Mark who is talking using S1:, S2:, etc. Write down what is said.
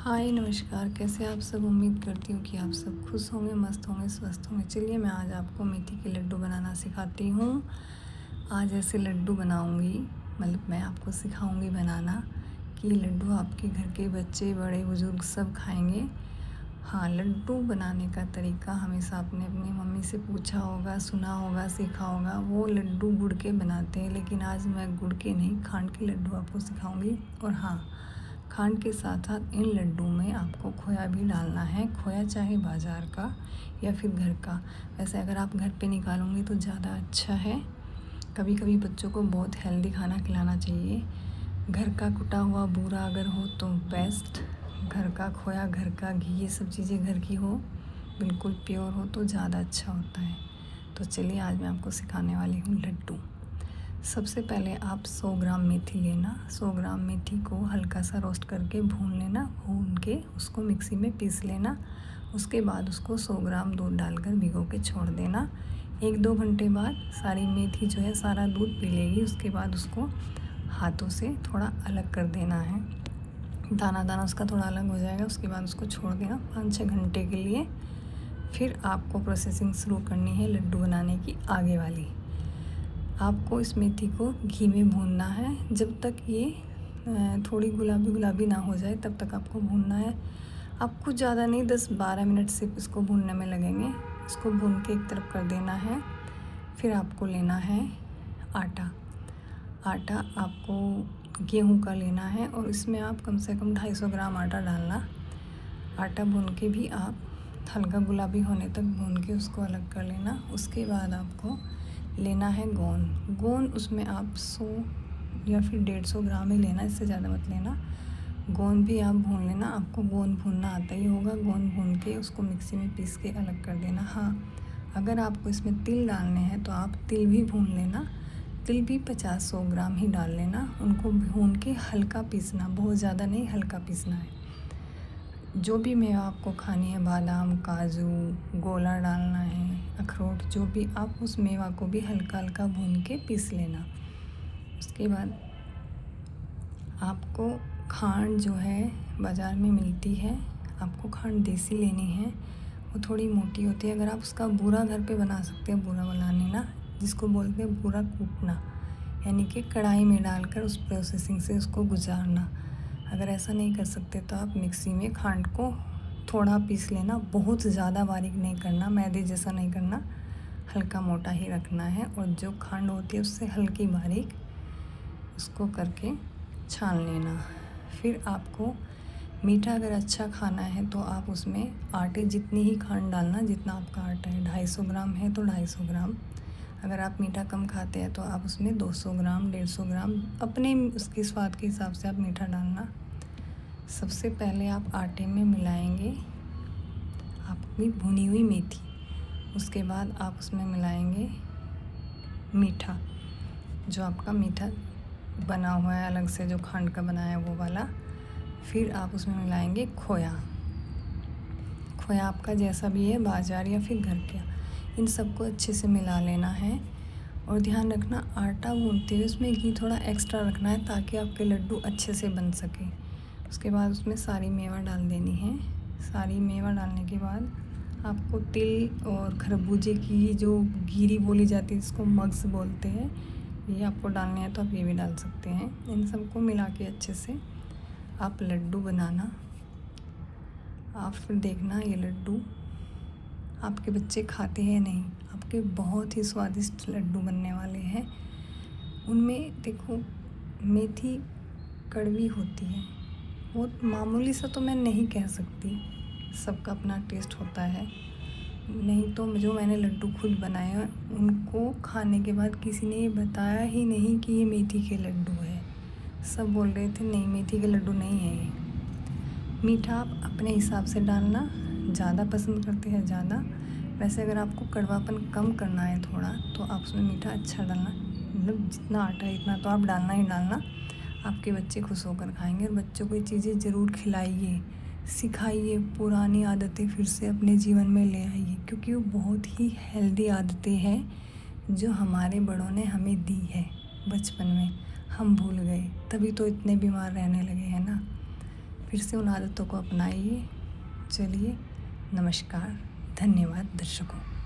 S1: हाय नमस्कार, कैसे आप सब। उम्मीद करती हूँ कि आप सब खुश होंगे, मस्त होंगे, स्वस्थ होंगे। चलिए मैं आज आपको मेथी के लड्डू बनाना सिखाती हूँ। आज ऐसे लड्डू बनाऊँगी, मतलब मैं आपको सिखाऊँगी बनाना कि ये लड्डू आपके घर के बच्चे बड़े बुज़ुर्ग सब खाएँगे। हाँ, लड्डू बनाने का तरीका हमेशा आपने अपनी मम्मी से पूछा होगा, सुना होगा, सीखा होगा। वो लड्डू गुड़ के बनाते हैं, लेकिन आज मैं गुड़ के नहीं, खांड के लड्डू आपको सिखाऊँगी। और हाँ, खांड के साथ साथ इन लड्डू में आपको खोया भी डालना है। खोया चाहे बाज़ार का या फिर घर का। वैसे अगर आप घर पे निकालोगे तो ज़्यादा अच्छा है। कभी कभी बच्चों को बहुत हेल्दी खाना खिलाना चाहिए। घर का कुटा हुआ बूरा अगर हो तो बेस्ट। घर का खोया, घर का घी, ये सब चीज़ें घर की हो, बिल्कुल प्योर हो तो ज़्यादा अच्छा होता है। तो चलिए आज मैं आपको सिखाने वाली हूँ लड्डू। सबसे पहले आप 100 ग्राम मेथी लेना। 100 ग्राम मेथी को हल्का सा रोस्ट करके भून लेना। भून के उसको मिक्सी में पीस लेना। उसके बाद उसको 100 ग्राम दूध डालकर भिगो के छोड़ देना। 1-2 घंटे बाद सारी मेथी जो है सारा दूध पी लेगी। उसके बाद उसको हाथों से थोड़ा अलग कर देना है। दाना दाना उसका थोड़ा अलग हो जाएगा। उसके बाद उसको छोड़ देना 5-6 घंटे के लिए। फिर आपको प्रोसेसिंग शुरू करनी है लड्डू बनाने की आगे वाली। आपको इस मेथी को घी में भूनना है जब तक ये थोड़ी गुलाबी गुलाबी ना हो जाए, तब तक आपको भूनना है। आपको ज़्यादा नहीं, 10-12 मिनट सिर्फ इसको भूनने में लगेंगे। इसको भून के एक तरफ कर देना है। फिर आपको लेना है आटा। आटा आपको गेहूं का लेना है और इसमें आप कम से कम 250 ग्राम आटा डालना। आटा भून के भी आप हल्का गुलाबी होने तक भून के उसको अलग कर लेना। उसके बाद आपको लेना है गोंद। गोंद उसमें आप 100 या फिर 150 ग्राम ही लेना, इससे ज़्यादा मत लेना। गोंद भी आप भून लेना। आपको गोंद भूनना आता ही होगा। गोंद भून के उसको मिक्सी में पीस के अलग कर देना। हाँ, अगर आपको इसमें तिल डालने हैं तो आप तिल भी भून लेना। तिल भी 50-100 ग्राम ही डाल लेना। उनको भून के हल्का पीसना, बहुत ज़्यादा नहीं, हल्का पीसना है। जो भी मेवा आपको खानी है, बादाम, काजू, गोला डालना है, अखरोट, जो भी, आप उस मेवा को भी हल्का हल्का भून के पीस लेना। उसके बाद आपको खांड जो है बाज़ार में मिलती है, आपको खांड देसी लेनी है। वो थोड़ी मोटी होती है। अगर आप उसका बूरा घर पे बना सकते हैं, बूरा बना लेना, जिसको बोलते हैं बूरा कूटना, यानी कि कढ़ाई में डालकर उस प्रोसेसिंग से उसको गुजारना। अगर ऐसा नहीं कर सकते तो आप मिक्सी में खांड को थोड़ा पीस लेना। बहुत ज़्यादा बारीक नहीं करना, मैदे जैसा नहीं करना, हल्का मोटा ही रखना है। और जो खांड होती है उससे हल्की बारीक उसको करके छान लेना। फिर आपको मीठा अगर अच्छा खाना है तो आप उसमें आटे जितनी ही खांड डालना जितना आपका आटा है। 250 ग्राम है तो 250 ग्राम। अगर आप मीठा कम खाते हैं तो आप उसमें 200 ग्राम, 150 ग्राम, अपने उसके स्वाद के हिसाब से आप मीठा डालना। सबसे पहले आप आटे में मिलाएंगे आपकी भुनी हुई मेथी। उसके बाद आप उसमें मिलाएंगे मीठा, जो आपका मीठा बना हुआ है अलग से, जो खंड का बनाया है वो वाला। फिर आप उसमें मिलाएंगे खोया। खोया आपका जैसा भी है, बाज़ार या फिर घर का, इन सबको अच्छे से मिला लेना है। और ध्यान रखना, आटा गूंथते हुए उसमें घी थोड़ा एक्स्ट्रा रखना है ताकि आपके लड्डू अच्छे से बन सके। उसके बाद उसमें सारी मेवा डाल देनी है। सारी मेवा डालने के बाद आपको तिल और खरबूजे की जो गिरी बोली जाती है, इसको मग्स बोलते हैं, ये आपको डालने हैं तो आप ये भी डाल सकते हैं। इन सबको मिला के अच्छे से आप लड्डू बनाना। आप फिर देखना ये लड्डू आपके बच्चे खाते हैं नहीं, आपके बहुत ही स्वादिष्ट लड्डू बनने वाले हैं। उनमें देखो, मेथी कड़वी होती है, बहुत मामूली सा तो मैं नहीं कह सकती, सबका अपना टेस्ट होता है। नहीं तो जो मैंने लड्डू खुद बनाए हैं उनको खाने के बाद किसी ने ये बताया ही नहीं कि ये मेथी के लड्डू है। सब बोल रहे थे नहीं, मेथी के लड्डू नहीं है ये। मीठा आप अपने हिसाब से डालना, ज़्यादा पसंद करते हैं ज़्यादा। वैसे अगर आपको कड़वापन कम करना है थोड़ा तो आप उसमें मीठा अच्छा डालना, मतलब जितना आटा है इतना तो आप डालना ही डालना। आपके बच्चे खुश होकर खाएंगे। और बच्चों को ये चीज़ें ज़रूर खिलाइए, सिखाइए, पुरानी आदतें फिर से अपने जीवन में ले आइए, क्योंकि वो बहुत ही हेल्दी आदतें हैं जो हमारे बड़ों ने हमें दी है बचपन में, हम भूल गए, तभी तो इतने बीमार रहने लगे हैं ना। फिर से उन आदतों को अपनाइए। चलिए, नमस्कार, धन्यवाद दर्शकों।